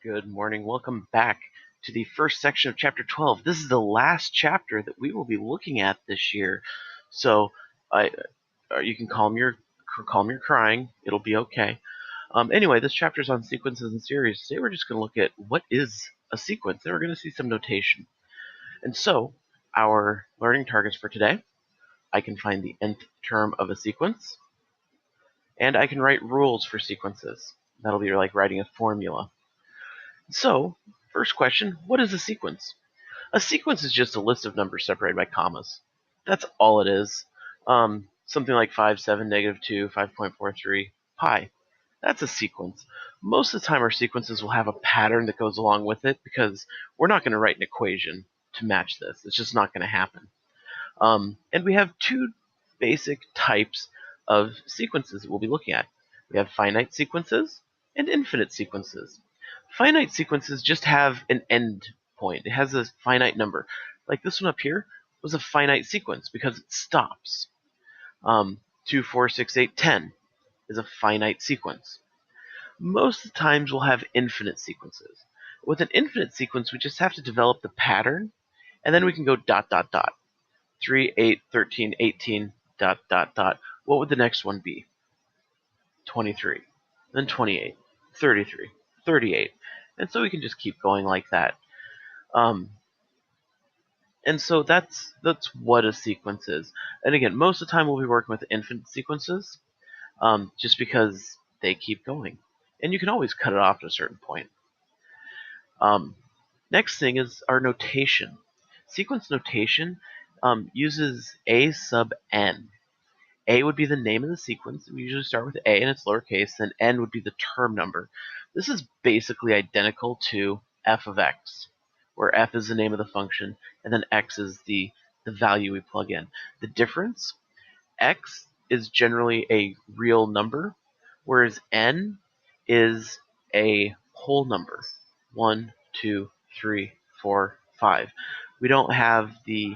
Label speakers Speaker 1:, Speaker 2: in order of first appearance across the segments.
Speaker 1: Good morning. Welcome back to the first section of Chapter 12. This is the last chapter that we will be looking at this year. So you can calm your crying. It'll be okay. Anyway, this chapter is on sequences and series. Today we're just going to look at what is a sequence. Then we're going to see some notation. And so our learning targets for today, I can find the nth term of a sequence, and I can write rules for sequences. That'll be like writing a formula. So, first question, what is a sequence? A sequence is just a list of numbers separated by commas. That's all it is. Something like 5, 7, -2, 5.43, pi. That's a sequence. Most of the time our sequences will have a pattern that goes along with it because we're not going to write an equation to match this. It's just not going to happen. And we have two basic types of sequences that we'll be looking at. We have finite sequences and infinite sequences. Finite sequences just have an end point. It has a finite number. Like this one up here was a finite sequence because it stops. 2, 4, 6, 8, 10 is a finite sequence. Most of the times we'll have infinite sequences. With an infinite sequence, we just have to develop the pattern, and then we can go ... 3, 8, 13, 18, ... What would the next one be? 23, then 28, 33, 38. And so we can just keep going like that. And so that's what a sequence is. And again, most of the time we'll be working with infinite sequences, just because they keep going. And you can always cut it off at a certain point. Next thing is our notation. Sequence notation uses a sub n. A would be the name of the sequence. We usually start with A and it's lowercase, and n would be the term number. This is basically identical to f of x, where f is the name of the function, and then x is the value we plug in. The difference, x is generally a real number, whereas n is a whole number. 1, 2, 3, 4, 5. We don't have the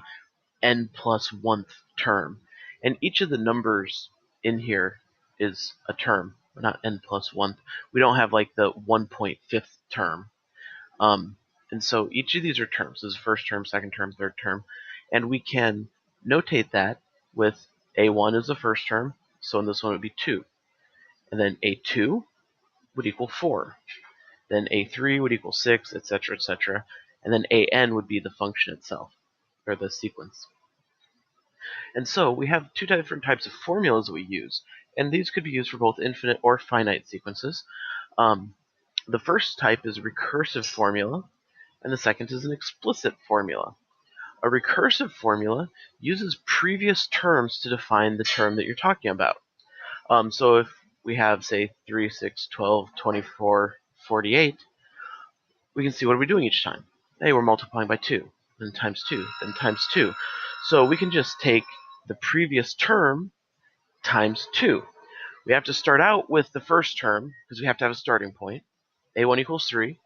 Speaker 1: n plus 1th term. And each of the numbers in here is a term, not n plus 1th. We don't have like the 1.5th term. And so each of these are terms. This is first term, second term, third term. And we can notate that with a1 is the first term, so in this one it would be 2. And then a2 would equal 4. Then a3 would equal 6, etc., etc. And then an would be the function itself, or the sequence. And so we have two different types of formulas that we use, and these could be used for both infinite or finite sequences. The first type is a recursive formula, and the second is an explicit formula. A recursive formula uses previous terms to define the term that you're talking about. So if we have, say, 3, 6, 12, 24, 48, we can see what are we doing each time. Hey, we're multiplying by 2, then times 2, then times 2. So we can just take the previous term times 2. We have to start out with the first term because we have to have a starting point. a1 equals 3,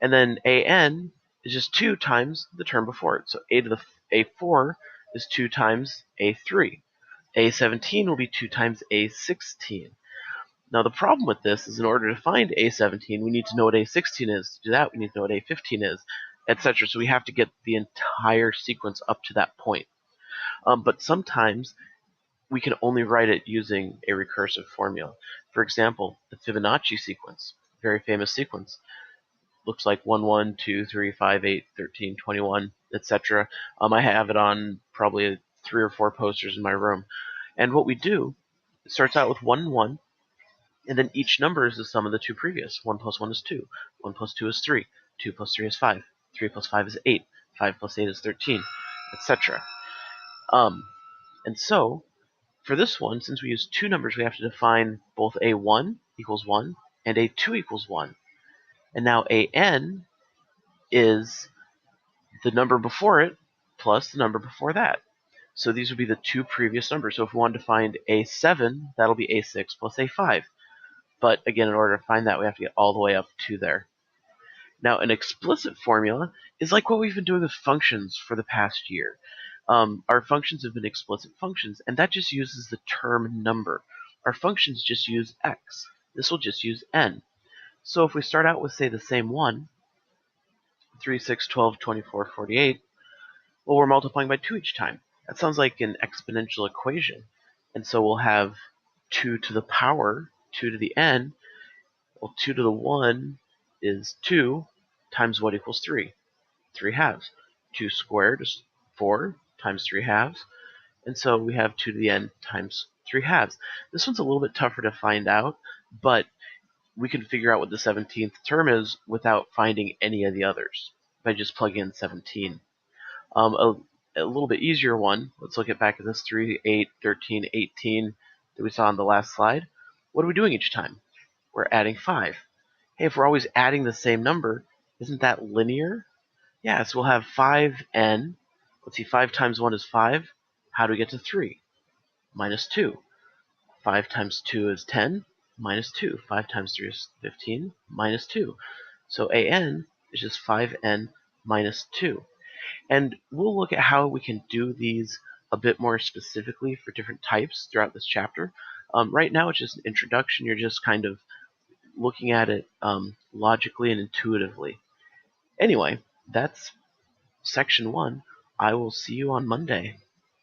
Speaker 1: and then an is just 2 times the term before it. So a to the a4 is 2 times a3. a17 will be 2 times a16. Now the problem with this is in order to find a17, we need to know what a16 is. To do that, we need to know what a15 is, etc. So we have to get the entire sequence up to that point. But sometimes we can only write it using a recursive formula. For example, the Fibonacci sequence, very famous sequence, looks like 1, 1, 2, 3, 5, 8, 13, 21, etc. I have it on probably 3 or 4 posters in my room. And what we do, it starts out with 1, 1, and then each number is the sum of the two previous. 1 plus 1 is 2, 1 plus 2 is 3, 2 plus 3 is 5, 3 plus 5 is 8, 5 plus 8 is 13, etc. And so, for this one, since we use two numbers, we have to define both a1 equals 1 and a2 equals 1. And now an is the number before it plus the number before that. So these would be the two previous numbers. So if we wanted to find a7, that'll be a6 plus a5. But again, in order to find that, we have to get all the way up to there. Now, an explicit formula is like what we've been doing with functions for the past year. Our functions have been explicit functions, and that just uses the term number. Our functions just use x. This will just use n. So if we start out with, say, the same one, 3, 6, 12, 24, 48, well, we're multiplying by 2 each time. That sounds like an exponential equation. And so we'll have 2 to the power, 2 to the n. Well, 2 to the 1 is 2 times what equals 3? 3 halves. 2 squared is 4 times 3 halves. And so we have 2 to the n times 3 halves. This one's a little bit tougher to find out, but we can figure out what the 17th term is without finding any of the others by just plugging in 17. A little bit easier one, let's look back at this 3, 8, 13, 18 that we saw on the last slide. What are we doing each time? We're adding 5. Hey, if we're always adding the same number, isn't that linear? Yeah, so we'll have 5n. Let's see, 5 times 1 is 5. How do we get to 3? Minus 2. 5 times 2 is 10. Minus 2. 5 times 3 is 15. Minus 2. So an is just 5n minus 2. And we'll look at how we can do these a bit more specifically for different types throughout this chapter. Right now it's just an introduction. You're just kind of looking at it logically and intuitively. Anyway, that's section 1. I will see you on Monday.